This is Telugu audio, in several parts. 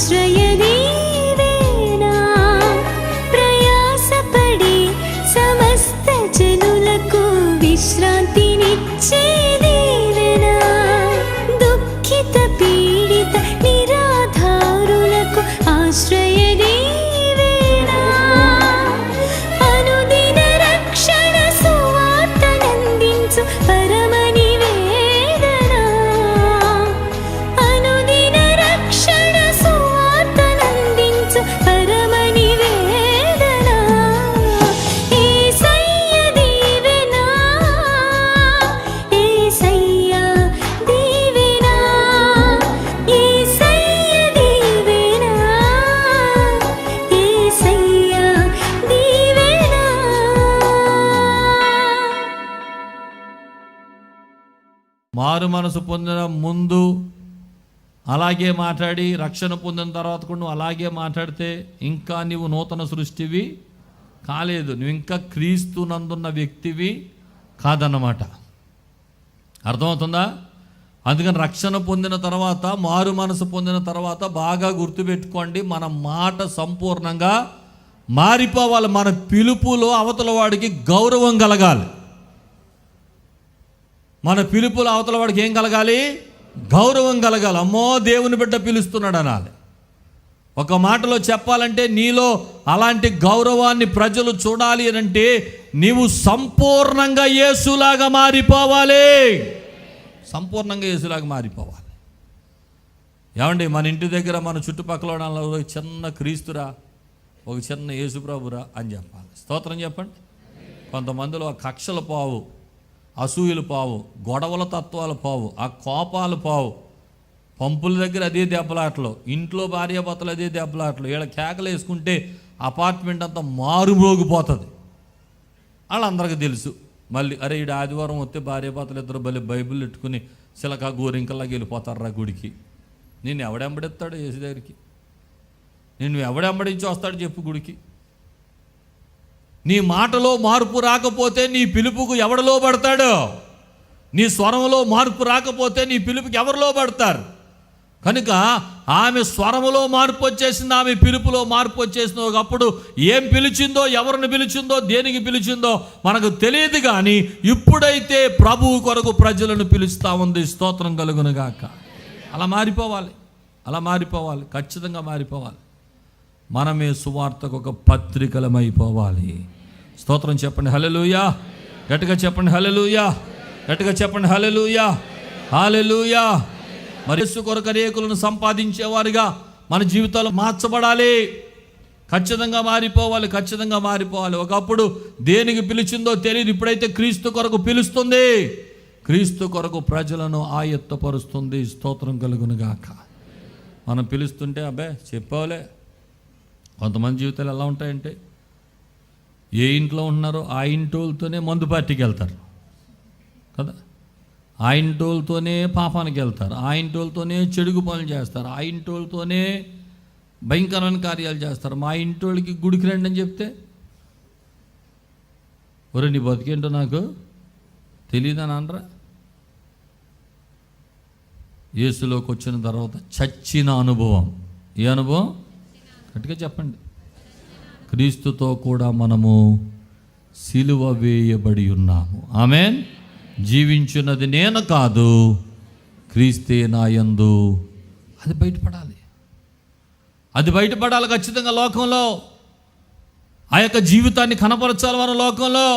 ఆశ్రయ నీవేనా, ప్రయాసపడి సమస్త జనులకు విశ్రాంతినిచ్చే దీవెనా, దుఃఖిత పీడిత నిరాధారులకు ఆశ్రయ నీవేనా, అనుదిన రక్షణ సువార్తనందించు పరమ నివేదనా, అనుదిన రక్షణ సువార్తనందించు పరమ నివేదనా, యేసయ్య దీవెనా, యేసయ్య దీవెనా, యేసయ్య దీవెనా, యేసయ్య దీవెనా. మారు మనసు పొందిన ముందు అలాగే మాట్లాడి, రక్షణ పొందిన తర్వాత కూడా నువ్వు అలాగే మాట్లాడితే ఇంకా నీవు నూతన సృష్టివి కాలేదు, నువ్వు ఇంకా క్రీస్తు నందున్న వ్యక్తివి కాదన్నమాట. అర్థమవుతుందా? అందుకని రక్షణ పొందిన తర్వాత, మారు మనసు పొందిన తర్వాత బాగా గుర్తుపెట్టుకోండి, మన మాట సంపూర్ణంగా మారిపోవాలి. మన పిలుపులో అవతల వాడికి గౌరవం కలగాలి. మన పిలుపులో అవతల వాడికి ఏం కలగాలి? గౌరవం కలగాలి. అమ్మో దేవుని బిడ్డ పిలుస్తున్నాడు అనాలి. ఒక మాటలో చెప్పాలంటే నీలో అలాంటి గౌరవాన్ని ప్రజలు చూడాలి అని అంటే నీవు సంపూర్ణంగా యేసులాగా మారిపోవాలి. సంపూర్ణంగా యేసులాగా మారిపోవాలి. ఏమండి, మన ఇంటి దగ్గర మన చుట్టుపక్కల ఒక చిన్న క్రీస్తురా, ఒక చిన్న యేసుప్రభురా అని చెప్పాలి. స్తోత్రం చెప్పండి. కొంతమందిలో ఆ కక్షలు పావు, అసూయలు పావు, గొడవల తత్వాలు పావు, ఆ కోపాలు పావు, పంపుల దగ్గర అదే దెబ్బలాటలు, ఇంట్లో భార్యాభర్తలు అదే దెబ్బలాటలు, వీళ్ళ కేకలు వేసుకుంటే అపార్ట్మెంట్ అంతా మారుమోగిపోతుంది. వాళ్ళందరికీ తెలుసు. మళ్ళీ అరే ఈడు ఆదివారం వస్తే భార్యాభర్తలు ఇద్దరు బైబిల్ పెట్టుకుని చిలక గోరింకల్లాగా వెళ్ళిపోతారా గుడికి. నేను ఎవడెంబడిస్తాడు యేసు దగ్గరికి? నేను ఎవడెంబడించి వస్తాడు చెప్పు గుడికి? నీ మాటలో మార్పు రాకపోతే నీ పిలుపుకు ఎవడు లోబడతాడు? నీ స్వరంలో మార్పు రాకపోతే నీ పిలుపుకి ఎవరు లోబడతారు? కనుక ఆమె స్వరములో మార్పు వచ్చేసింది, ఆమె పిలుపులో మార్పు వచ్చేసింది. ఒకప్పుడు ఏం పిలిచిందో, ఎవరిని పిలిచిందో, దేనికి పిలిచిందో మనకు తెలియదు. కానీ ఇప్పుడైతే ప్రభువు కొరకు ప్రజలను పిలుస్తూ ఉంది. స్తోత్రం కలుగునుగాక. అలా మారిపోవాలి, అలా మారిపోవాలి, ఖచ్చితంగా మారిపోవాలి. మనమే సువార్తకు ఒక పత్రికలమైపోవాలి. స్తోత్రం చెప్పండి హల్లెలూయా. గట్టిగా చెప్పండి హల్లెలూయా. గట్టిగా చెప్పండి హల్లెలూయా. హల్లెలూయా. మరి యేసు కొరకు అనేకులను సంపాదించేవారిగా మన జీవితాలు మార్చబడాలి. ఖచ్చితంగా మారిపోవాలి, ఖచ్చితంగా మారిపోవాలి. ఒకప్పుడు దేనికి పిలిచిందో తెలియదు, ఇప్పుడైతే క్రీస్తు కొరకు పిలుస్తుంది, క్రీస్తు కొరకు ప్రజలను ఆయత్తపరుస్తుంది. స్తోత్రం కలుగునుగాక. మనం పిలుస్తుంటే అబ్బే చెప్పాలే. కొంతమంది జీవితాలు ఎలా ఉంటాయంటే, ఏ ఇంట్లో ఉన్నారో ఆ ఇంటోళ్ళతోనే మందు పార్టీకి వెళ్తారు కదా, ఆ ఇంటోళ్ళతోనే పాపానికి వెళ్తారు, ఆ ఇంటోళ్ళతోనే చెడుగు పనులు చేస్తారు, ఆ ఇంటోళ్ళతోనే భయంకరమైన కార్యాలు చేస్తారు. మా ఇంటోళ్ళకి గుడికి రండి అని చెప్తే, ఒరే నీ బతికేంటో నాకు తెలియదని అనరా? యేసులోకి వచ్చిన తర్వాత చచ్చిన అనుభవం. ఏ అనుభవం? గట్టిగా చెప్పండి. క్రీస్తుతో కూడా మనము సిలువ వేయబడి ఉన్నాము. ఆమేన్. జీవించున్నది నేను కాదు, క్రీస్తే నాయందు. అది బయటపడాలి, అది బయటపడాలి ఖచ్చితంగా. లోకంలో ఆ యొక్క జీవితాన్ని కనపరచాలి మన లోకంలో.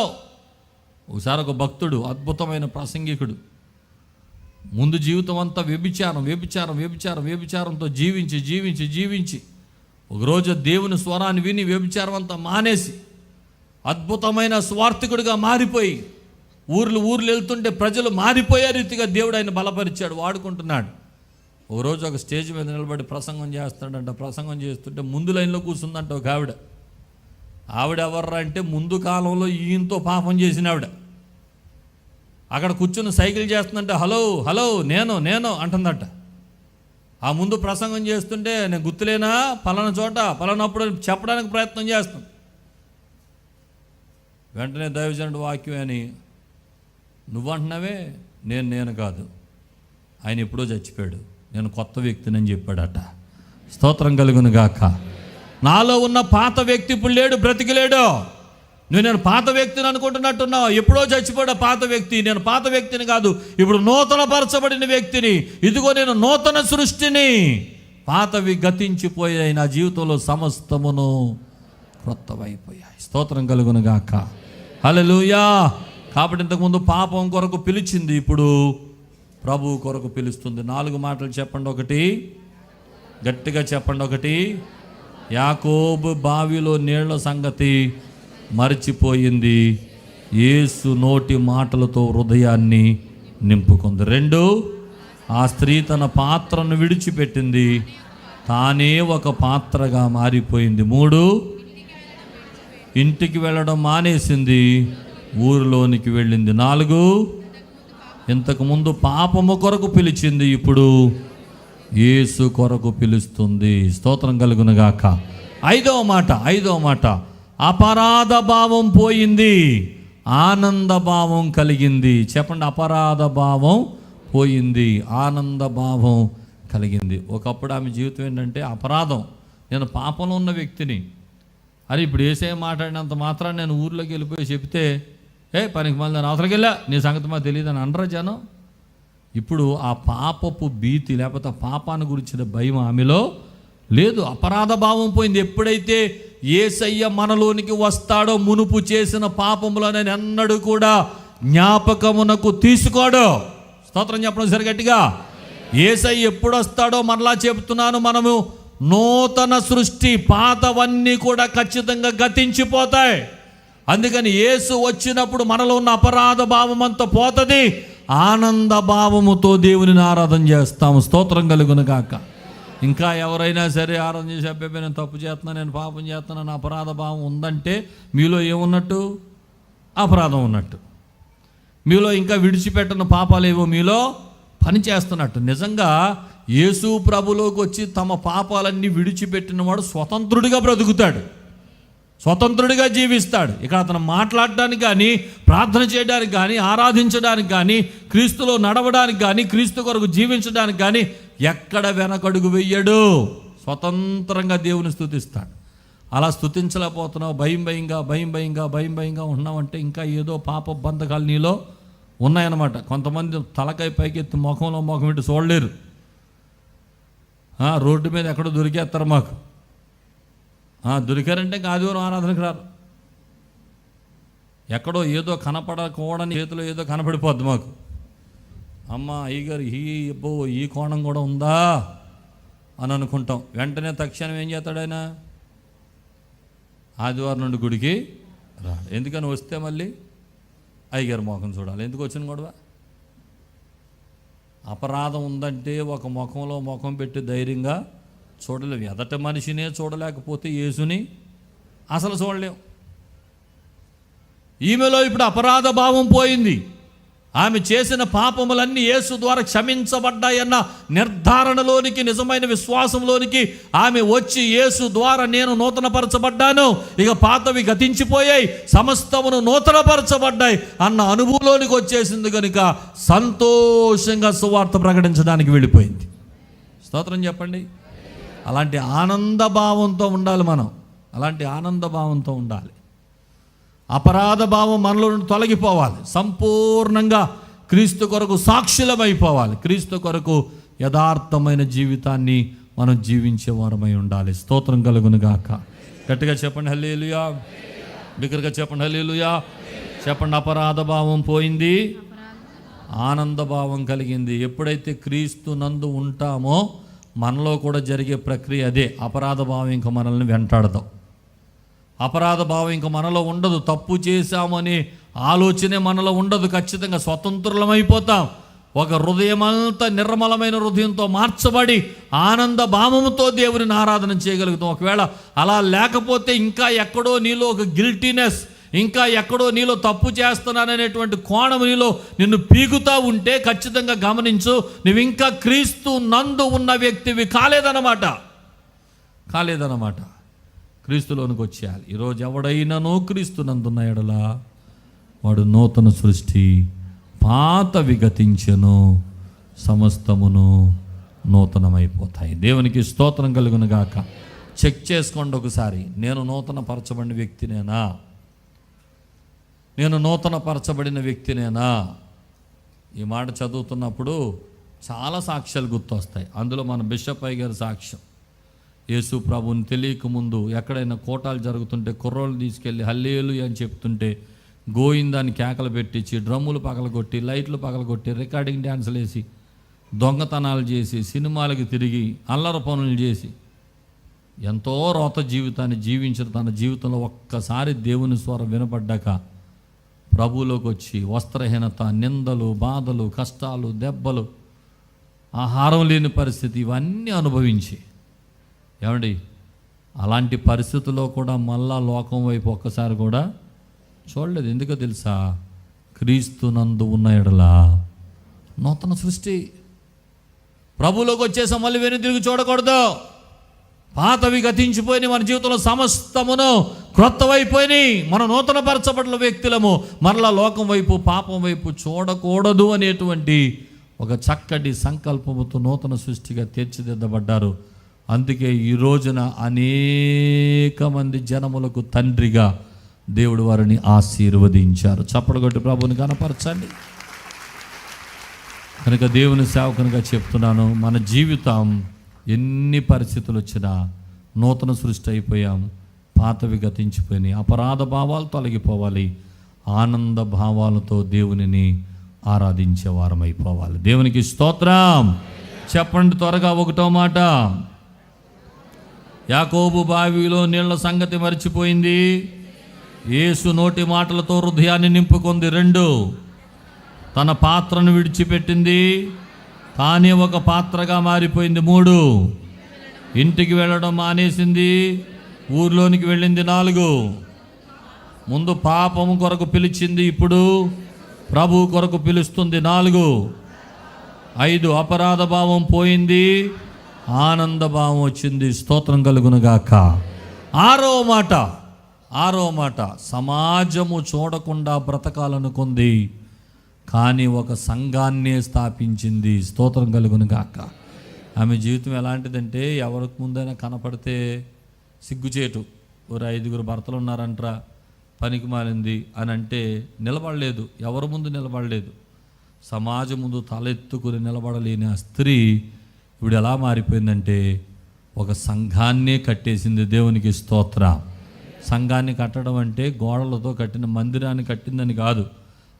ఒకసారి ఒక భక్తుడు, అద్భుతమైన ప్రసంగికుడు, ముందు జీవితం అంతా వ్యభిచారం వ్యభిచారం వ్యభిచారం వ్యభిచారంతో జీవించి జీవించి జీవించి ఒకరోజు దేవుని స్వరాన్ని విని వ్యభిచారం అంతా మానేసి అద్భుతమైన స్వార్థికుడిగా మారిపోయి ఊర్లు వెళ్తుంటే ప్రజలు మారిపోయే రీతిగా దేవుడు ఆయన బలపరిచాడు, వాడుకుంటున్నాడు. ఒకరోజు ఒక స్టేజ్ మీద నిలబడి ప్రసంగం చేస్తాడంట. ప్రసంగం చేస్తుంటే ముందు లైన్లో కూర్చుందంట ఒక ఆవిడ ఎవర్రా అంటే ముందు కాలంలో ఈయనతో పాపం చేసిన ఆవిడ. అక్కడ కూర్చుని సైకిల్ చేస్తుందంటే హలో హలో నేను నేను అంటుందట. ఆ ముందు ప్రసంగం చేస్తుంటే నేను గుర్తులేనా పలానా చోట పలానప్పుడు చెప్పడానికి ప్రయత్నం చేస్తాను. వెంటనే దైవజనుడు వాక్యం అని, నువ్వంటున్నావే నేను కాదు, ఆయన ఎప్పుడో చచ్చిపోయాడు, నేను కొత్త వ్యక్తిని అని చెప్పాడట. స్తోత్రం కలుగును గాక. నాలో ఉన్న పాత వ్యక్తి ఇప్పుడు లేడు, బ్రతికిలేడు. నేను పాత వ్యక్తిని అనుకుంటున్నట్టున్నావు. ఎప్పుడో చచ్చిపోయాడు పాత వ్యక్తి. నేను పాత వ్యక్తిని కాదు, ఇప్పుడు నూతన పరచబడిన వ్యక్తిని. ఇదిగో నేను నూతన సృష్టిని. పాతవి గతించిపోయాయి, నా జీవితంలో సమస్తమును క్రొత్తవైపోయాయి. స్తోత్రం కలుగును గాక. హల్లెలూయా. కాబట్టి ఇంతకుముందు పాపం కొరకు పిలిచింది, ఇప్పుడు ప్రభువు కొరకు పిలుస్తుంది. 4 మాటలు చెప్పండి. ఒకటి, గట్టిగా చెప్పండి. ఒకటి, యాకోబు బావిలో నీళ్ల సంగతి మర్చిపోయింది, యేసు నోటి మాటలతో హృదయాన్ని నింపుకుంది. 2, ఆ స్త్రీ తన పాత్రను విడిచిపెట్టింది, తానే ఒక పాత్రగా మారిపోయింది. 3, ఇంటికి వెళ్ళడం మానేసింది, ఊరిలోనికి వెళ్ళింది. 4, ఇంతకుముందు పాపము కొరకు పిలిచింది, ఇప్పుడు యేసు కొరకు పిలుస్తుంది. స్తోత్రం కలుగును గాక. 5వ మాట, అపరాధ భావం పోయింది, ఆనంద భావం కలిగింది. చెప్పండి. అపరాధ భావం పోయింది, ఆనంద భావం కలిగింది. ఒకప్పుడు ఆమె జీవితం ఏంటంటే అపరాధం. నేను పాపంలో ఉన్న వ్యక్తిని. అరే ఇప్పుడు ఏసే మాట్లాడినంత మాత్రం నేను ఊర్లోకి వెళ్ళిపోయి చెప్తే, పనికి మళ్ళీ నేను అవతలకి వెళ్ళా, నీ సంగతి మాకు తెలియదు అని అనరా జనం. ఇప్పుడు ఆ పాపపు భీతి లేకపోతే పాపాన్ని గురించిన భయం ఆమెలో లేదు. అపరాధ భావం పోయింది. ఎప్పుడైతే యేసయ్య మనలోనికి వస్తాడో మునుపు చేసిన పాపములను ఎన్నడూ కూడా జ్ఞాపకమునకు తీసుకోడు. స్తోత్రం చెప్పడం సరి గట్టిగా. యేసయ్య ఎప్పుడు వస్తాడో మరలా చెప్తున్నాను, మనము నూతన సృష్టి. పాతవన్నీ కూడా ఖచ్చితంగా గతించిపోతాయి. అందుకని యేసు వచ్చినప్పుడు మనలో ఉన్న అపరాధ భావం అంతా పోతుంది. ఆనంద భావముతో దేవునిని ఆరాధన చేస్తాము. స్తోత్రం కలుగును గాక. ఇంకా ఎవరైనా సరే ఆరాధన చేసి, అబ్బాయి నేను తప్పు చేస్తున్నాను, నేను పాపం చేస్తున్నాను, అపరాధ భావం ఉందంటే మీలో ఏమున్నట్టు? అపరాధం ఉన్నట్టు. మీలో ఇంకా విడిచిపెట్టిన పాపాలేవో మీలో పని చేస్తున్నట్టు. నిజంగా యేసు ప్రభులోకి వచ్చి తమ పాపాలన్నీ విడిచిపెట్టిన వాడు స్వతంత్రుడిగా బ్రతుకుతాడు, స్వతంత్రుడిగా జీవిస్తాడు. ఇక అతను మాట్లాడడానికి కానీ, ప్రార్థన చేయడానికి కానీ, ఆరాధించడానికి కానీ, క్రీస్తులో నడవడానికి కానీ, క్రీస్తు కొరకు జీవించడానికి కానీ ఎక్కడ వెనకడుగు వెయ్యడు. స్వతంత్రంగా దేవుని స్తుతిస్తాడు. అలా స్తుతించలేకపోతున్నావు, భయం భయంగా ఉన్నావంటే ఇంకా ఏదో పాప బంధకాలు నీలో ఉన్నాయన్నమాట. కొంతమంది తలకాయ పైకెత్తి ముఖంలో ముఖం పెట్టి చూడలేరు. రోడ్డు మీద ఎక్కడో దొరికేస్తారు మాకు. దొరికారంటే ఇంకా ఆదివారం ఆరాధనకు రారు. ఎక్కడో ఏదో కనపడకూడని చేతిలో ఏదో కనపడిపోద్ది మాకు. అమ్మ అయ్యగారు ఈ కోణం కూడా ఉందా అని అనుకుంటాం. వెంటనే తక్షణం ఏం చేస్తాడు ఆయన? ఆదివారం నుండి గుడికి రాడు. ఎందుకని వస్తే మళ్ళీ అయ్యగారు మోకం చూడాలి. ఎందుకు వచ్చిన గొడవ? అపరాధం ఉందంటే ఒక ముఖంలో ముఖం పెట్టి ధైర్యంగా చూడలేము. ఎదట మనిషినే చూడలేకపోతే యేసుని అసలు చూడలేం. ఈమెలో ఇప్పుడు అపరాధ భావం పోయింది. ఆమె చేసిన పాపములన్నీ యేసు ద్వారా క్షమించబడ్డాయన్న నిర్ధారణలోనికి, నిజమైన విశ్వాసంలోనికి ఆమె వచ్చి, యేసు ద్వారా నేను నూతనపరచబడ్డాను, ఇక పాతవి గతించిపోయాయి, సమస్తమును నూతనపరచబడ్డాయి అన్న అనుభవంలోనికి వచ్చేసింది. కనుక సంతోషంగా సువార్త ప్రకటించడానికి వెళ్ళిపోయింది. స్తోత్రం చెప్పండి. అలాంటి ఆనంద భావంతో ఉండాలి మనం. అలాంటి ఆనంద భావంతో ఉండాలి. అపరాధ భావం మనలో నుండి తొలగిపోవాలి. సంపూర్ణంగా క్రీస్తు కొరకు సాక్షులమైపోవాలి. క్రీస్తు కొరకు యథార్థమైన జీవితాన్ని మనం జీవించే వారమై ఉండాలి. స్తోత్రం కలుగును గాక. గట్టిగా చెప్పండి హల్లెలూయా. బిగ్గరగా చెప్పండి హల్లెలూయా. చెప్పండి. అపరాధ భావం పోయింది, ఆనంద భావం కలిగింది. ఎప్పుడైతే క్రీస్తు నందు ఉంటామో మనలో కూడా జరిగే ప్రక్రియ అదే. అపరాధ భావం ఇంకా మనల్ని వెంటాడదాం. అపరాధ భావం ఇంకా మనలో ఉండదు. తప్పు చేశామనే ఆలోచనే మనలో ఉండదు. ఖచ్చితంగా స్వతంత్రులమైపోతాం. ఒక హృదయమంతా నిర్మలమైన హృదయంతో మార్చబడి ఆనంద భావముతో దేవుని ఆరాధన చేయగలుగుతాం. ఒకవేళ అలా లేకపోతే ఇంకా ఎక్కడో నీలో ఒక గిల్టీనెస్, ఇంకా ఎక్కడో నీలో తప్పు చేస్తున్నాననేటువంటి కోణం నీలో నిన్ను పీకుతా ఉంటే ఖచ్చితంగా గమనించు, నువ్వు ఇంకా క్రీస్తు నందు ఉన్న వ్యక్తివి కాలేదన్నమాట. క్రీస్తులోనికి వచ్చేయాలి. ఈరోజు ఎవడైనానో క్రీస్తు నందున్న ఎడల వాడు నూతన సృష్టి, పాతవి గతించెను, సమస్తమును నూతనమైపోతాయి. దేవునికి స్తోత్రం కలుగును గాక. చెక్ చేసుకోండి ఒకసారి, నేను నూతన పరచబడిన వ్యక్తినేనా? నేను నూతన పరచబడిన వ్యక్తినేనా? ఈ మాట చదువుతున్నప్పుడు చాలా సాక్ష్యాలు గుర్తొస్తాయి. అందులో మన బిషప్ అయ్య గారి సాక్ష్యం. యేసు ప్రభువుని తెలియకముందు ఎక్కడైనా కోటాలు జరుగుతుంటే కుర్రోళ్ళు తీసుకెళ్ళి హల్లేలూయా అని చెప్తుంటే గోయిందాన్ని కేకలు పెట్టించి, డ్రమ్ములు పగలగొట్టి, లైట్లు పగలగొట్టి, రికార్డింగ్ డ్యాన్సులు వేసి, దొంగతనాలు చేసి, సినిమాలకి తిరిగి, అల్లరి పనులు చేసి ఎంతో రోత జీవితాన్ని జీవించిన తన జీవితంలో ఒక్కసారి దేవుని స్వరం వినపడ్డాక ప్రభువులోకి వచ్చి వస్త్రహీనత, నిందలు, బాధలు, కష్టాలు, దెబ్బలు, ఆహారం లేని పరిస్థితి ఇవన్నీ అనుభవించి, ఏమండి అలాంటి పరిస్థితుల్లో కూడా మళ్ళా లోకం వైపు ఒక్కసారి కూడా చూడలేదు. ఎందుకో తెలుసా? క్రీస్తునందు ఉన్న ఎడల నూతన సృష్టి. ప్రభువులోకి వచ్చేసాం, మళ్ళీ వెను తిరిగి చూడకూడదు. పాతవి గతించిపోయి మన జీవితంలో సమస్తమును క్రొత్తవైపోయినాయి. మన నూతన పరచబడిన వ్యక్తులము. మరలా లోకం వైపు, పాపం వైపు చూడకూడదు అనేటువంటి ఒక చక్కటి సంకల్పముతో నూతన సృష్టిగా తీర్చిదిద్దబడ్డారు. అందుకే ఈ రోజున అనేక మంది జనములకు తండ్రిగా దేవుడు వారిని ఆశీర్వదించారు. చప్పడు కొట్టి ప్రభువుని కనపరచండి. కనుక దేవుని సేవకునిగా చెప్తున్నాను, మన జీవితం ఎన్ని పరిస్థితులు వచ్చినా నూతన సృష్టి అయిపోయాం. పాతవి గతించిపోయినాయి. అపరాధ భావాలు తొలగిపోవాలి. ఆనంద భావాలతో దేవునిని ఆరాధించే వారం అయిపోవాలి. దేవునికి స్తోత్రం. చెప్పండి త్వరగా ఒకటో మాట. యాకోబు బావిలో నీళ్ల సంగతి మర్చిపోయింది. యేసు నోటి మాటలతో హృదయాన్ని నింపుకుంది. 2, తన పాత్రను విడిచిపెట్టింది, తానే ఒక పాత్రగా మారిపోయింది. 3, ఇంటికి వెళ్ళడం మానేసింది, ఊర్లోనికి వెళ్ళింది. 4, ముందు పాపము కొరకు పిలిచింది, ఇప్పుడు ప్రభు కొరకు పిలుస్తుంది. 4, 5, అపరాధ భావం పోయింది, ఆనంద భావం వచ్చింది. స్తోత్రం కలుగునుగాక. 6వ మాట, సమాజము చూడకుండా బ్రతకాలనుకుంది, కానీ ఒక సంఘాన్నే స్థాపించింది. స్తోత్రం కలుగునుగాక. ఆమె జీవితం ఎలాంటిదంటే, ఎవరికి ముందైనా కనపడితే సిగ్గుచేటు. 5 భర్తలు ఉన్నారంట్రా, పనికి మాలింది అని అంటే నిలబడలేదు. ఎవరి ముందు నిలబడలేదు. సమాజం ముందు తలెత్తుకుని నిలబడలేని ఆ స్త్రీ ఇప్పుడు ఎలా మారిపోయిందంటే ఒక సంఘాన్నే కట్టేసింది. దేవునికి స్తోత్రం. సంఘాన్ని కట్టడం అంటే గోడలతో కట్టిన మందిరాన్ని కట్టిందని కాదు,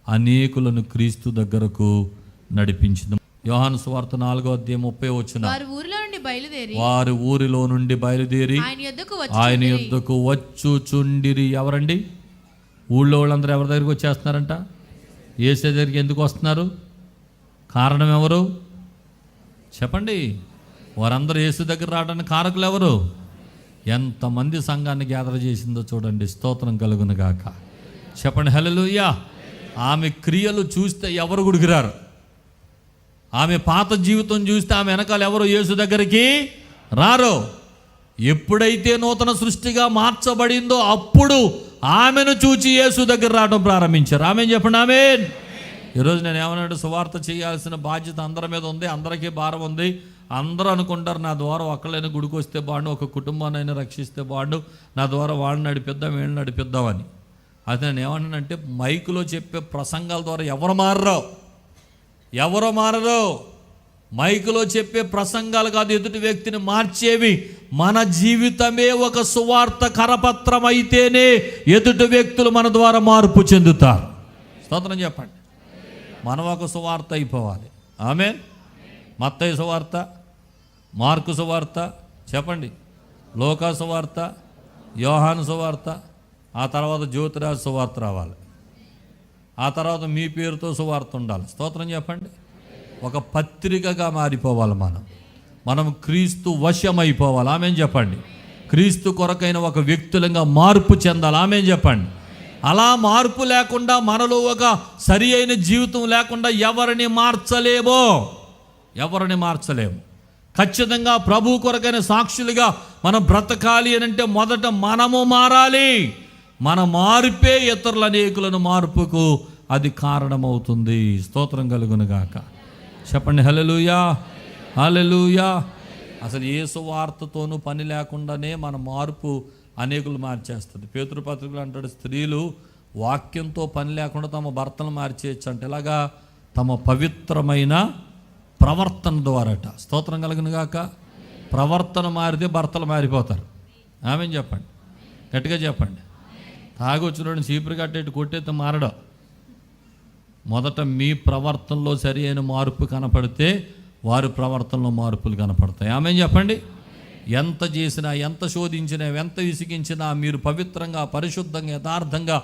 అనేకులను క్రీస్తు దగ్గరకు నడిపించింది. యోహాను సువార్త 4:30 వారు ఊరిలో నుండి బయలుదేరి ఆయన యొద్దకు వచ్చుచుండిరి. ఎవరండి? ఊళ్ళో వాళ్ళందరూ ఎవరి దగ్గరికి వచ్చేస్తున్నారంట? యేసు దగ్గరికి ఎందుకు వస్తున్నారు? కారణం ఎవరు చెప్పండి? వారందరూ యేసు దగ్గర రావడానికి కారకులు ఎవరు? ఎంతమంది సంఘాన్ని గ్యాదర్ చేసిందో చూడండి. స్తోత్రం కలుగును గాక. చెప్పండి హల్లెలూయా. ఆమె క్రియలు చూస్తే ఎవరు గుడికిరారు. ఆమె పాత జీవితం చూస్తే ఆమె వెనకాల ఎవరు యేసు దగ్గరికి రారు. ఎప్పుడైతే నూతన సృష్టిగా మార్చబడిందో అప్పుడు ఆమెను చూచి యేసు దగ్గర రావడం ప్రారంభించారు. ఆమెను చెప్పండి ఆమేన్. ఈరోజు నేను ఏమన్నాడు, సువార్త చేయాల్సిన బాధ్యత అందరి మీద ఉంది, అందరికీ భారం ఉంది. అందరూ అనుకుంటారు నా ద్వారా ఒక్కళ్ళైనా గుడికి వస్తే బాగుండు, ఒక కుటుంబాన్నైనా రక్షిస్తే బాగుండు, నా ద్వారా వాళ్ళని నడిపిద్దాం, వీళ్ళని నడిపిద్దామని. అది నేను ఏమంటానంటే, మైకులో చెప్పే ప్రసంగాల ద్వారా ఎవరు మారరు. మైకులో చెప్పే ప్రసంగాలు కాదు ఎదుటి వ్యక్తిని మార్చేవి. మన జీవితమే ఒక సువార్త కరపత్రం అయితేనే ఎదుటి వ్యక్తులు మన ద్వారా మార్పు చెందుతారు. స్తోత్రం చెప్పండి. మనం ఒక సువార్త అయిపోవాలి. ఆమేన్. మత్తయి సువార్త, మార్కు సువార్త, చెప్పండి, లోకా సువార్త, యోహాను సువార్త, ఆ తర్వాత జ్యోతిరాజు సువార్త రావాలి, ఆ తర్వాత మీ పేరుతో సువార్త ఉండాలి. స్తోత్రం చెప్పండి. ఒక పత్రికగా మారిపోవాలి. మనం క్రీస్తు వశమైపోవాలి. ఆమేన్ చెప్పండి. క్రీస్తు కొరకైన ఒక వ్యక్తులంగా మార్పు చెందాలి. ఆమేన్ చెప్పండి. అలా మార్పు లేకుండా, మనలో ఒక సరి అయిన జీవితం లేకుండా ఎవరిని మార్చలేము. ఖచ్చితంగా ప్రభు కొరకైన సాక్షులుగా మనం బ్రతకాలి అని అంటే మొదట మనము మారాలి. మన మార్పే ఇతరుల అనేకులను మార్పుకు అది కారణమవుతుంది. స్తోత్రం కలుగును గాక. చెప్పండి హల్లెలూయా. హల్లెలూయా. అసలు ఏ సువార్తతోనూ పని లేకుండానే మన మార్పు అనేకులు మార్చేస్తుంది. పేతురు పత్రికలు అంటాడు, స్త్రీలు వాక్యంతో పని లేకుండా తమ భర్తను మార్చేయచ్చు అంటే ఎలాగా? తమ పవిత్రమైన ప్రవర్తన ద్వారాట. స్తోత్రం కలుగును గాక. ప్రవర్తన మారితే భర్తలు మారిపోతారు. ఆమెను చెప్పండి, గట్టిగా చెప్పండి. తాగొచ్చినోడిని చీపురు కట్టేట్టు కొట్టేస్తే మారడం. మొదట మీ ప్రవర్తనలో సరి అయిన మార్పు కనపడితే వారి ప్రవర్తనలో మార్పులు కనపడతాయి. ఆమెను చెప్పండి. ఎంత చేసినా, ఎంత శోధించినా, ఎంత విసిగించినా మీరు పవిత్రంగా, పరిశుద్ధంగా, యథార్థంగా,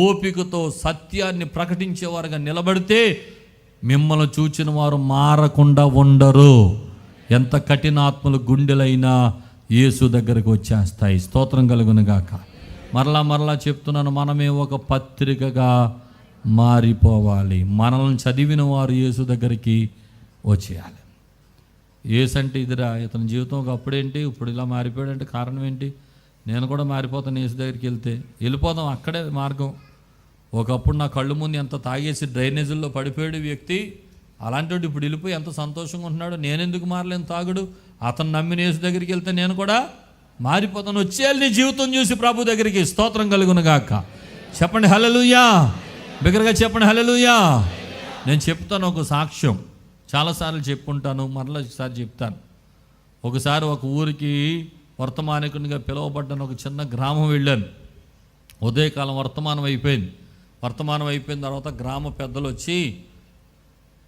ఓపికతో సత్యాన్ని ప్రకటించేవారుగా నిలబడితే మిమ్మల్ని చూచిన వారు మారకుండా ఉండరు. ఎంత కఠినాత్మలు గుండెలైనా యేసు దగ్గరకు వచ్చేస్తాయి. స్తోత్రం కలుగును గాక. మరలా చెప్తున్నాను, మనమే ఒక పత్రికగా మారిపోవాలి. మనల్ని చదివిన వారు యేసు దగ్గరికి వచ్చేయాలి. యేసు అంటే ఇదిరా, ఇతని జీవితం ఒకప్పుడేంటి, ఇప్పుడు ఇలా మారిపోయాడంటే కారణం ఏంటి? నేను కూడా మారిపోతాను యేసు దగ్గరికి వెళ్తే. వెళ్ళిపోదాం, అక్కడే మార్గం. ఒకప్పుడు నా కళ్ళు ముందు ఎంత తాగేసి డ్రైనేజీల్లో పడిపోయాడు వ్యక్తి, అలాంటి వాడు ఇప్పుడు వెళ్ళిపోయి ఎంత సంతోషంగా ఉంటున్నాడు. నేనెందుకు మారలేను తాగుడు? అతను నమ్మిన యేసు దగ్గరికి వెళ్తే నేను కూడా మారిపోతాను. వచ్చేయాలి నీ జీవితం చూసి ప్రభు దగ్గరికి. స్తోత్రం కలుగును గాక. చెప్పండి హల్లెలూయా. బిగ్గరగా చెప్పండి హల్లెలూయా. నేను చెప్తాను ఒక సాక్ష్యం, చాలాసార్లు చెప్పుకుంటాను, మరలా ఒకసారి చెప్తాను. ఒకసారి ఒక ఊరికి వర్తమానికునిగా పిలువబడ్డాను. ఒక చిన్న గ్రామం వెళ్ళాను. ఉదయకాలం వర్తమానం అయిపోయిన తర్వాత గ్రామ పెద్దలు వచ్చి,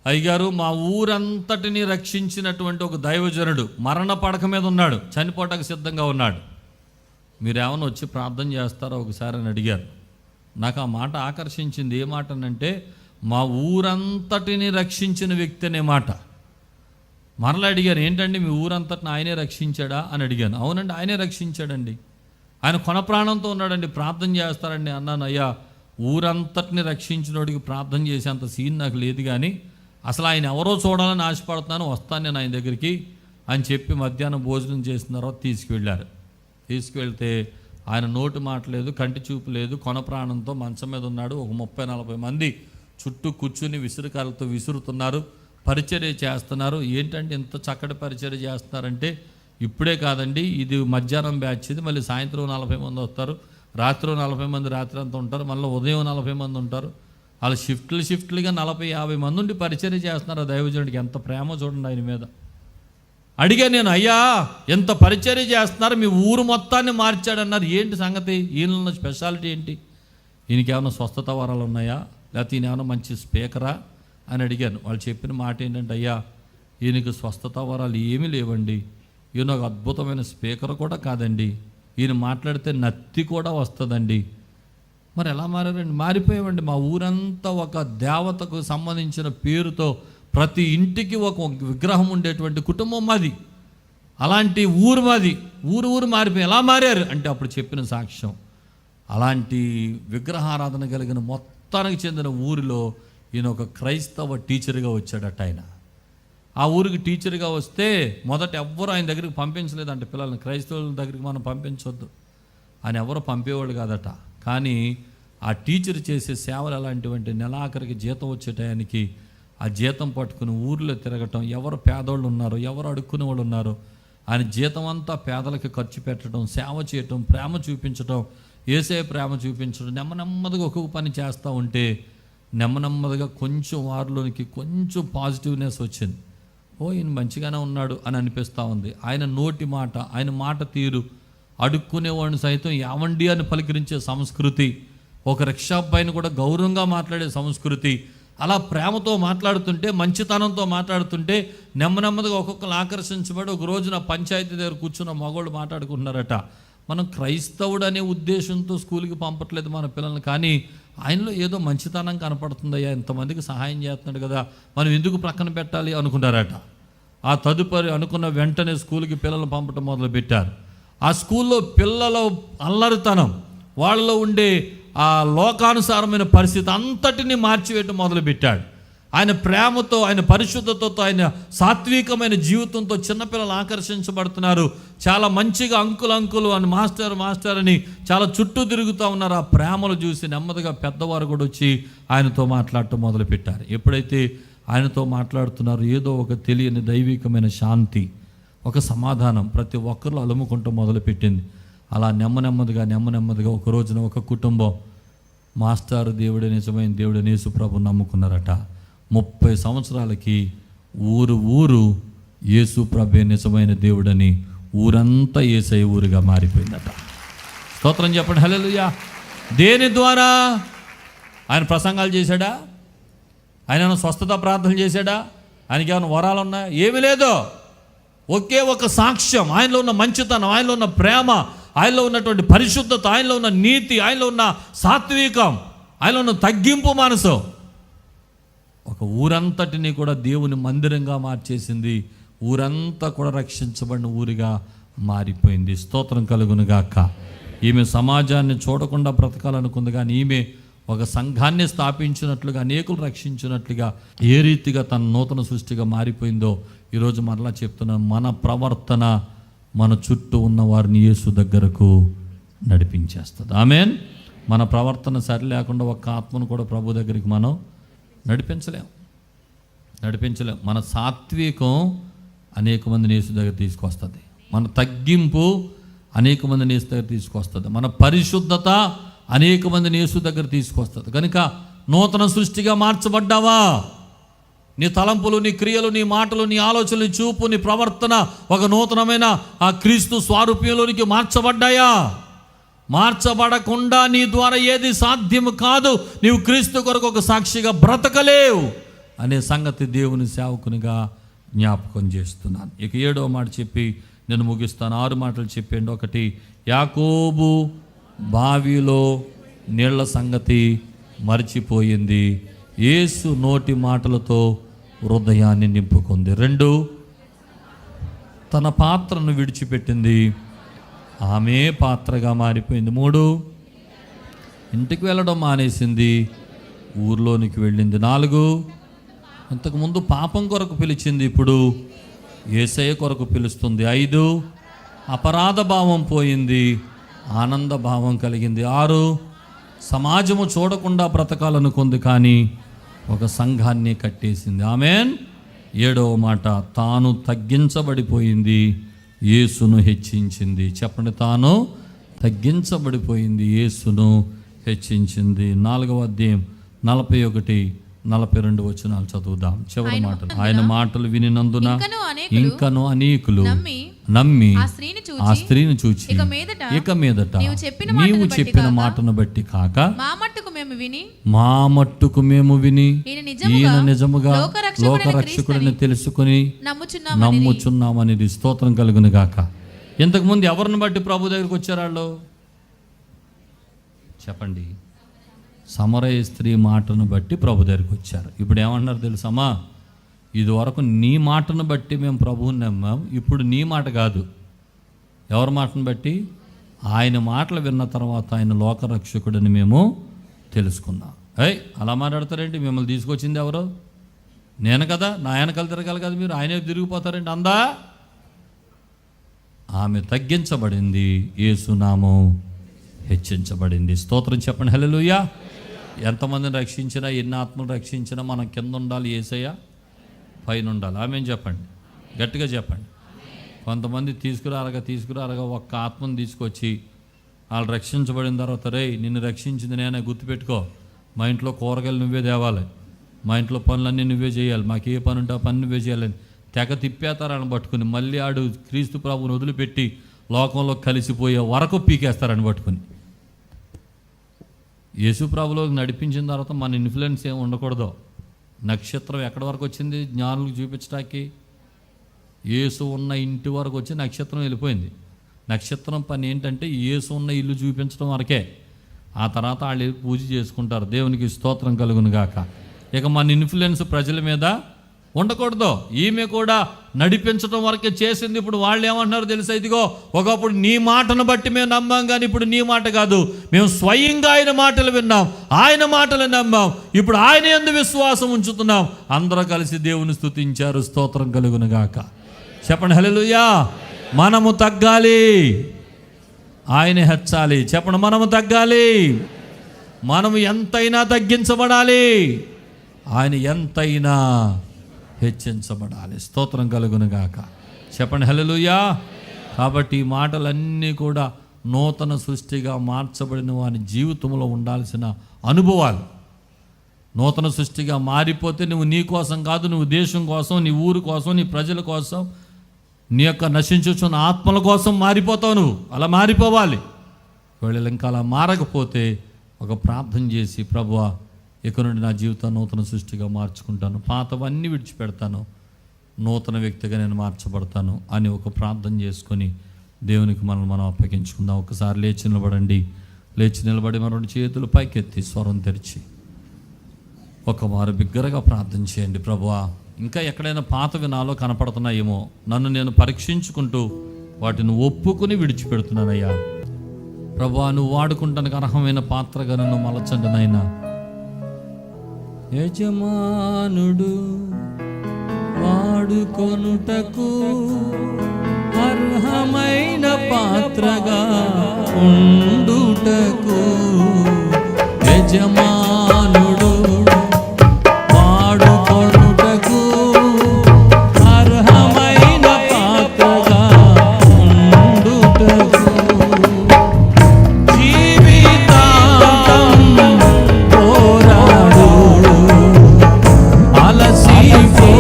అయ్యగారు, మా ఊరంతటిని రక్షించినటువంటి ఒక దైవజనుడు మరణ పడక మీద ఉన్నాడు, చనిపోవటానికి సిద్ధంగా ఉన్నాడు, మీరేమైనా వచ్చి ప్రార్థన చేస్తారో ఒకసారి అని అడిగారు. నాకు ఆ మాట ఆకర్షించింది. ఏ మాట అంటే, మా ఊరంతటిని రక్షించిన వ్యక్తి అనే మాట. మరలా అడిగాను, ఏంటండి మీ ఊరంతటిని ఆయనే రక్షించాడా అని అడిగాను. అవునండి, ఆయనే రక్షించాడండి, ఆయన కొన ప్రాణంతో ఉన్నాడండి, ప్రార్థన చేస్తారండి అన్నాను. అయ్యా, ఊరంతటిని రక్షించినోడికి ప్రార్థన చేసేంత సీన్ నాకు లేదు, కానీ అసలు ఆయన ఎవరో చూడాలని ఆశపడుతున్నాను, వస్తాను నేను ఆయన దగ్గరికి అని చెప్పి మధ్యాహ్నం భోజనం చేసిన తర్వాత తీసుకువెళ్తే ఆయన నోటి మాట లేదు, కంటి చూపు లేదు, కొన ప్రాణంతో మంచం మీద ఉన్నాడు. ఒక 30-40 మంది చుట్టూ కూర్చుని విసురుకాలతో విసురుతున్నారు, పరిచర్య చేస్తున్నారు. ఏంటంటే ఇంత చక్కటి పరిచర్య చేస్తున్నారంటే, ఇప్పుడే కాదండి, ఇది మధ్యాహ్నం బ్యాచ్, ఇది మళ్ళీ సాయంత్రం 40 మంది వస్తారు, రాత్రి 40 మంది రాత్రి అంతా ఉంటారు, మళ్ళీ ఉదయం 40 మంది ఉంటారు. వాళ్ళు షిఫ్ట్లుగా 40-50 మంది ఉండి పరిచర్య చేస్తున్నారు. ఆ దైవజనుడికి ఎంత ప్రేమ చూడండి ఆయన మీద. అడిగా నేను, అయ్యా ఎంత పరిచర్య చేస్తున్నారు, మీ ఊరు మొత్తాన్ని మార్చాడన్నారు, ఏంటి సంగతి, ఈయనలో స్పెషాలిటీ ఏంటి, ఈయనకి ఏమైనా స్వస్థత వరాలు ఉన్నాయా, లేకపోతే ఈయన ఏమైనా మంచి స్పీకరా అని అడిగాను. వాళ్ళు చెప్పిన మాట ఏంటంటే, అయ్యా ఈయనకి స్వస్థత వరాలు ఏమీ లేవండి, ఈయన ఒక అద్భుతమైన స్పీకర్ కూడా కాదండి, ఈయన మాట్లాడితే నత్తి కూడా వస్తుందండి. మరి ఎలా మారారండి? మారిపోయామండి. మా ఊరంతా ఒక దేవతకు సంబంధించిన పేరుతో ప్రతి ఇంటికి ఒక విగ్రహం ఉండేటువంటి కుటుంబం మాది, అలాంటి ఊరు మాది. ఊరు మారిపోయి ఎలా మారారు అంటే, అప్పుడు చెప్పిన సాక్ష్యం, అలాంటి విగ్రహారాధన కలిగిన మొత్తానికి చెందిన ఊరిలో ఈయన ఒక క్రైస్తవ టీచర్గా వచ్చాడట. ఆయన ఆ ఊరికి టీచర్గా వస్తే మొదట ఎవ్వరు ఆయన దగ్గరికి పంపించలేదంటే, పిల్లల్ని క్రైస్తవుల దగ్గరికి మనం పంపించొద్దు ఆయన ఎవరు పంపేవాళ్ళు కాదట. కానీ ఆ టీచర్ చేసే సేవలు ఎలాంటివంటే, నెలాఖరికి జీతం వచ్చే టయానికి ఆ జీతం పట్టుకుని ఊర్లో తిరగటం, ఎవరు పేదోళ్ళు ఉన్నారో, ఎవరు అడుక్కునే వాళ్ళు ఉన్నారో ఆయన జీతం అంతా పేదలకి ఖర్చు పెట్టడం, సేవ చేయటం, ప్రేమ చూపించడం, ఏసే ప్రేమ చూపించడం, నెమ్మదిగా ఒక్కొక్క పని చేస్తూ ఉంటే నెమ్మదిగా కొంచెం వారిలోనికి కొంచెం పాజిటివ్నెస్ వచ్చింది. ఈయన మంచిగానే ఉన్నాడు అని అనిపిస్తూ ఉంది. ఆయన నోటి మాట, ఆయన మాట తీరు, అడుక్కునేవాడిని సైతం యావండి అని పలికరించే సంస్కృతి, ఒక రిక్షా పైన కూడా గౌరవంగా మాట్లాడే సంస్కృతి, అలా ప్రేమతో మాట్లాడుతుంటే, మంచితనంతో మాట్లాడుతుంటే నెమ్మదిగా ఒక్కొక్కరు ఆకర్షించబడి ఒక రోజున పంచాయతీ దగ్గర కూర్చున్న మగవాళ్ళు మాట్లాడుకుంటున్నారట, మనం క్రైస్తవుడు అనే ఉద్దేశంతో స్కూల్కి పంపట్లేదు మన పిల్లల్ని, కానీ ఆయనలో ఏదో మంచితనం కనపడుతుందయ్యా, ఇంతమందికి సహాయం చేస్తున్నాడు కదా, మనం ఎందుకు ప్రక్కన పెట్టాలి అనుకున్నారట. ఆ తదుపరి అనుకున్న వెంటనే స్కూల్కి పిల్లలు పంపటం మొదలుపెట్టారు. ఆ స్కూల్లో పిల్లల అల్లరితనం, వాళ్ళలో ఉండే ఆ లోకానుసారమైన పరిస్థితి అంతటినీ మార్చివేయటం మొదలుపెట్టాడు. ఆయన ప్రేమతో, ఆయన పరిశుద్ధతతో, ఆయన సాత్వికమైన జీవితంతో చిన్నపిల్లలు ఆకర్షించబడుతున్నారు. చాలా మంచిగా అంకులు అని మాస్టర్ అని చాలా చుట్టూ తిరుగుతూ ఉన్నారు. ఆ ప్రేమలు చూసి నెమ్మదిగా పెద్దవారు కూడా వచ్చి ఆయనతో మాట్లాడటం మొదలుపెట్టారు. ఎప్పుడైతే ఆయనతో మాట్లాడుతున్నారు. ఏదో ఒక తెలియని దైవికమైన శాంతి, ఒక సమాధానం ప్రతి ఒక్కరిలో అలుముకుంటూ మొదలుపెట్టింది. అలా నెమ్మదిగా ఒక రోజున ఒక కుటుంబం మాస్టర్ దేవుడే నిజమైన దేవుడని యేసు ప్రభు నమ్ముకున్నారట. 30 సంవత్సరాలకి ఊరు యేసు ప్రభే నిజమైన దేవుడని ఊరంతా యేసయ్య ఊరుగా మారిపోయిందట. స్తోత్రం చెప్పండి, హల్లెలూయా. దేని ద్వారా? ఆయన ప్రసంగాలు చేశాడా? ఆయన స్వస్థత ప్రార్థనలు చేశాడా? ఆయనకి ఏమైనా వరాలు ఉన్నాయా? ఏమీ లేదు. ఒకే ఒక సాక్ష్యం, ఆయనలో ఉన్న మంచితనం, ఆయనలో ఉన్న ప్రేమ, ఆయనలో ఉన్నటువంటి పరిశుద్ధత, ఆయనలో ఉన్న నీతి, ఆయనలో ఉన్న సాత్వికం, ఆయనలో ఉన్న తగ్గింపు మనసు ఒక ఊరంతటిని కూడా దేవుని మందిరంగా మార్చేసింది. ఊరంతా కూడా రక్షించబడిన ఊరిగా మారిపోయింది. స్తోత్రం కలుగును గాక. ఈమె సమాజాన్ని చూడకుండా బ్రతకాలనుకుంది, కానీ ఈమె ఒక సంఘాన్ని స్థాపించినట్లుగా, అనేకులు రక్షించినట్లుగా, ఏ రీతిగా తన నూతన సృష్టిగా మారిపోయిందో ఈరోజు మరలా చెప్తున్నాను. మన ప్రవర్తన మన చుట్టూ ఉన్న వారిని యేసు దగ్గరకు నడిపించేస్తుంది. ఆమేన్. మన ప్రవర్తన సరి లేకుండా ఒక్క ఆత్మను కూడా ప్రభు దగ్గరికి మనం నడిపించలేం. మన సాత్వికం అనేక మందిని యేసు దగ్గర తీసుకొస్తుంది. మన తగ్గింపు అనేక మందిని యేసు దగ్గర తీసుకొస్తుంది. మన పరిశుద్ధత అనేక మందిని యేసు దగ్గర తీసుకొస్తుంది. కనుక నూతన సృష్టిగా మార్చబడ్డావా? నీ తలంపులు, నీ క్రియలు, నీ మాటలు, నీ ఆలోచనలు, నీ చూపు, నీ ప్రవర్తన ఒక నూతనమైన ఆ క్రీస్తు స్వారూప్యంలోనికి మార్చబడ్డాయా? మార్చబడకుండా నీ ద్వారా ఏది సాధ్యము కాదు. నీవు క్రీస్తు కొరకు ఒక సాక్షిగా బ్రతకలేవు అనే సంగతి దేవుని సేవకునిగా జ్ఞాపకం చేస్తున్నాను. ఇక 7వ మాట చెప్పి నేను ముగిస్తాను. 6 మాటలు చెప్పండి. 1, యాకోబు బావిలో నీళ్ల సంగతి మర్చిపోయింది, యేసు నోటి మాటలతో హృదయాన్ని నింపుకుంది. 2, తన పాత్రను విడిచిపెట్టింది, ఆమె పాత్రగా మారిపోయింది. 3, ఇంటికి వెళ్ళడం మానేసింది, ఊర్లోనికి వెళ్ళింది. 4, అంతకుముందు పాపం కొరకు పిలిచింది, ఇప్పుడు యేసయ్య కొరకు పిలుస్తుంది. 5, అపరాధ భావం పోయింది, ఆనంద భావం కలిగింది. 6, సమాజము చూడకుండా బ్రతకాలనుకుంది, కానీ ఒక సంఘాన్ని కట్టేసింది. ఆమేన్. 7వ మాట, తాను తగ్గించబడిపోయింది, యేసును హెచ్చించింది. చెప్పండి, తాను తగ్గించబడిపోయింది, యేసును హెచ్చించింది. 4వ అధ్యాయం 41, 42 వచనాలు చదువుదాం. చివరి మాటలు. ఆయన మాటలు వినినందున ఇంకను అనేకులు నమ్మి ఆ స్త్రీని చూచి ఇక మీదట నీవు చెప్పిన మాటను బట్టి కాక మా మట్టుకు మేము విని ఈయన నిజముగా లోకరక్షకుడిని తెలుసుకుని నమ్ముచున్నామనేది. స్తోత్రం కలుగును గాక. ఇంతకుముందు ఎవరిని బట్టి ప్రభు దగ్గరికి వచ్చారు వాళ్ళు? చెప్పండి. సమరయ స్త్రీ మాటను బట్టి ప్రభు దగ్గరికి వచ్చారు. ఇప్పుడు ఏమన్నారు తెలుసమ్మా? ఇదివరకు నీ మాటను బట్టి మేము ప్రభువుని నమ్మాం, ఇప్పుడు నీ మాట కాదు. ఎవరి మాటను బట్టి? ఆయన మాటలు విన్న తర్వాత ఆయన లోకరక్షకుడిని మేము తెలుసుకున్నాం. అలా మాట్లాడతారేంటి? మిమ్మల్ని తీసుకొచ్చింది ఎవరు? నేను కదా, నా వెనకాల తిరగాలి కదా మీరు, ఆయనే తిరిగిపోతారేంటి? అందా ఆమె తగ్గించబడింది, యేసు నామం హెచ్చించబడింది. స్తోత్రం చెప్పండి, హల్లెలూయా. ఎంతమందిని రక్షించినా, ఎన్ని ఆత్మలు రక్షించినా మనం కింద ఉండాలి, యేసయ్య పైన ఉండాలి. ఆమేన్ చెప్పండి, గట్టిగా చెప్పండి. కొంతమంది తీసుకురారగా ఒక్క ఆత్మను తీసుకొచ్చి వాళ్ళు రక్షించబడిన తర్వాత, రేయ్ నిన్ను రక్షించింది నేనే, గుర్తుపెట్టుకో, మా ఇంట్లో కూరగాయలు నువ్వే తేవాలి, మా ఇంట్లో పనులన్నీ నువ్వే చేయాలి, మాకు ఏ పని ఉంటే ఆ పని నువ్వే చేయాలని తెగ తిప్పేస్తారని పట్టుకుని, మళ్ళీ ఆడు క్రీస్తు ప్రభువుని వదిలిపెట్టి లోకంలో కలిసిపోయే వరకు పీకేస్తారని పట్టుకుని. యేసు ప్రభులోకి నడిపించిన తర్వాత మన ఇన్ఫ్లుయెన్స్ ఏమి ఉండకూడదు. నక్షత్రం ఎక్కడి వరకు వచ్చింది జ్ఞానులకు చూపించడానికి? యేసు ఉన్న ఇంటి వరకు వచ్చి నక్షత్రం వెళ్ళిపోయింది. నక్షత్రం పని ఏంటంటే యేసు ఉన్న ఇల్లు చూపించడం వరకే. ఆ తర్వాత వాళ్ళు పూజ చేసుకుంటారు. దేవునికి స్తోత్రం కలుగును గాక. ఇక మన ఇన్ఫ్లుయెన్స్ ప్రజల మీద ఉండకూడదు. ఈమె కూడా నడిపించడం వరకే చేసింది. ఇప్పుడు వాళ్ళు ఏమంటున్నారు తెలుసా? ఇదిగో ఒకప్పుడు నీ మాటను బట్టి మేము నమ్మాం, కానీ ఇప్పుడు నీ మాట కాదు, మేము స్వయంగా ఆయన మాటలు విన్నాం, ఆయన మాటలు నమ్మాం, ఇప్పుడు ఆయన యందు విశ్వాసం ఉంచుతున్నాం. అందరూ కలిసి దేవుని స్తుతించారు. స్తోత్రం కలుగును గాక. చెప్పండి హల్లెలూయా. మనము తగ్గాలి, ఆయన హెచ్చాలి. చెప్పండి, మనము తగ్గాలి, మనము ఎంతైనా తగ్గించబడాలి. ఆయన ఎంతైనా హెచ్చించబడాలి. స్తోత్రం కలుగును గాక. చెప్పండి హల్లెలూయా. కాబట్టి ఈ మాటలన్నీ కూడా నూతన సృష్టిగా మార్చబడిన వారి జీవితంలో ఉండాల్సిన అనుభవాలు. నూతన సృష్టిగా మారిపోతే నువ్వు నీ కోసం కాదు, నువ్వు దేశం కోసం, నీ ఊరు కోసం, నీ ప్రజల కోసం, నీ యొక్క నశించుచున్న ఆత్మల కోసం మారిపోతావు. నువ్వు అలా మారిపోవాలి. వీళ్ళు ఇంకా అలా మారకపోతే ఒక ప్రార్థన చేసి, ప్రభువా ఇక నుండి నా జీవితాన్ని నూతన సృష్టిగా మార్చుకుంటాను, పాతవన్నీ విడిచిపెడతాను, నూతన వ్యక్తిగా నేను మార్చబడతాను అని ఒక ప్రార్థన చేసుకొని దేవునికి మనం అప్పగించుకుందాం. ఒకసారి లేచి నిలబడండి. లేచి నిలబడి మన 2 చేతులు పైకెత్తి స్వరం తెరిచి ఒక మారు బిగ్గరగా ప్రార్థన చేయండి. ప్రభువా ఇంకా ఎక్కడైనా పాతవి నాలో కనపడుతున్నాయేమో, నన్ను నేను పరీక్షించుకుంటూ వాటిని ఒప్పుకుని విడిచిపెడుతున్నానయ్యా. ప్రభువా నువ్వు వాడుకుంటానికి అర్హమైన పాత్రగా నన్ను మలచండి నాయనా. యజమానుడు వాడుకొనుటకు అర్హమైన పాత్రగా ఉండుటకు, యజమానుడు వాడుకొనుటకు అర్హమైన పాత్రగా ఉండుటకు, జీవితాంతం పోరాడు అలసిపో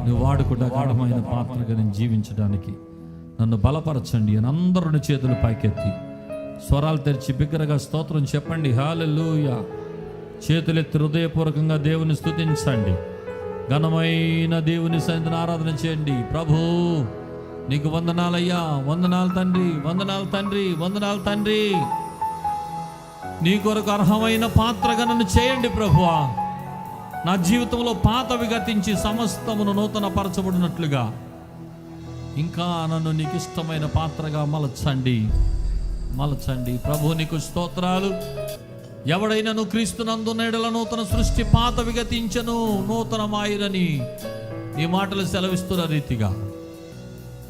నువ్వు వాడుకుంటా గాఢమైన పాత్రగా నేను జీవించడానికి నన్ను బలపరచండి అని అందరూ చేతులు పైకెత్తి స్వరాలు తెరిచి బిగ్గరగా స్తోత్రం చెప్పండి. హల్లెలూయా. చేతులెత్తి హృదయపూర్వకంగా దేవుని స్తుతించండి. ఘనమైన దేవుని సన్నిధిని ఆరాధన చేయండి. ప్రభు నీకు వందనాలయ్యా, వందనాలు తండ్రి, వందనాలు తండ్రి, వందనాలు తండ్రి. నీ కొరకు అర్హమైన పాత్రగా నన్ను చేయండి ప్రభువా. నా జీవితంలో పాతవి గతించి సమస్తమును నూతన పరచబడినట్లుగా ఇంకా నన్ను నీకు ఇష్టమైన పాత్రగా మలచండి, మలచండి. ప్రభు నీకు స్తోత్రాలు. ఎవడైనా నువ్వు క్రీస్తునందున్న ఎడల నూతన సృష్టి, పాతవి గతించను నూతనమాయిరని ఈ మాటలు సెలవిస్తున్న రీతిగా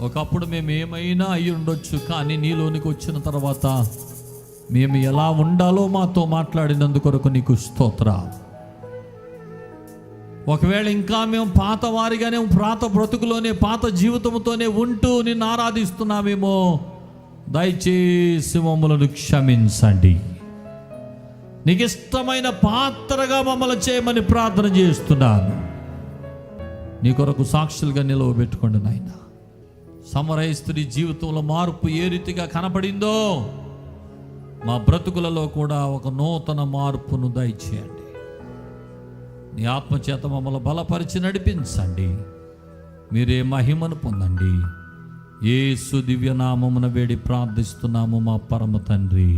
ఒకప్పుడు మేము ఏమైనా అయి ఉండొచ్చు, కానీ నీలోనికి వచ్చిన తర్వాత మేము ఎలా ఉండాలో మాతో మాట్లాడినందుకొరకు నీకు స్తోత్రాలు. ఒకవేళ ఇంకా మేము పాత వారిగానే, పాత బ్రతుకులోనే, పాత జీవితంతోనే ఉంటూ నిన్ను ఆరాధిస్తున్నామేమో, దయచేసి మమ్మల్ని క్షమించండి. నీకు ఇష్టమైన పాత్రగా మమ్మల్ని చేయమని ప్రార్థన చేస్తున్నాను. నీ కొరకు సాక్షులుగా నిలవబెట్టుకోండి నాయన. సమరయ స్త్రీ జీవితంలో మార్పు ఏ రీతిగా కనపడిందో మా బ్రతుకులలో కూడా ఒక నూతన మార్పును దయచేయండి. నీ ఆత్మచేత మమ్మల్ని బలపరిచి నడిపించండి. మీరే మహిమను పొందండి. యేసు దివ్యనామమున వేడి ప్రార్థిస్తున్నాము మా పరమ తండ్రి.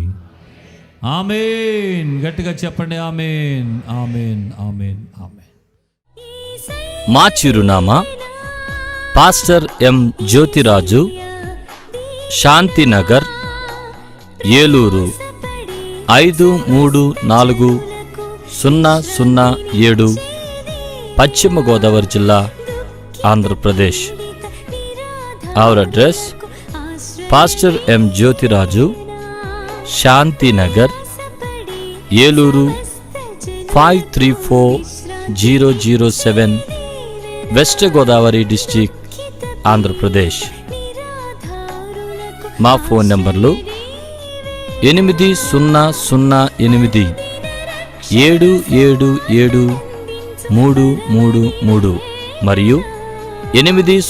ఆమేన్. గట్టిగా చెప్పండి ఆమేన్, ఆమేన్, ఆమేన్, ఆమేన్. మా చిరునామా పాస్టర్ ఎం జ్యోతిరాజు, శాంతినగర్, ఏలూరు 534007, పశ్చిమ గోదావరి జిల్లా, Andhra Pradesh. Our address pastor M Jyothiraju, Shantinagar, Eluru 534007, west Godavari district, Andhra Pradesh. మా ఫోన్ నంబర్లు 8008 777 మరియు 8008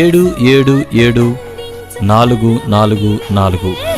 777 444.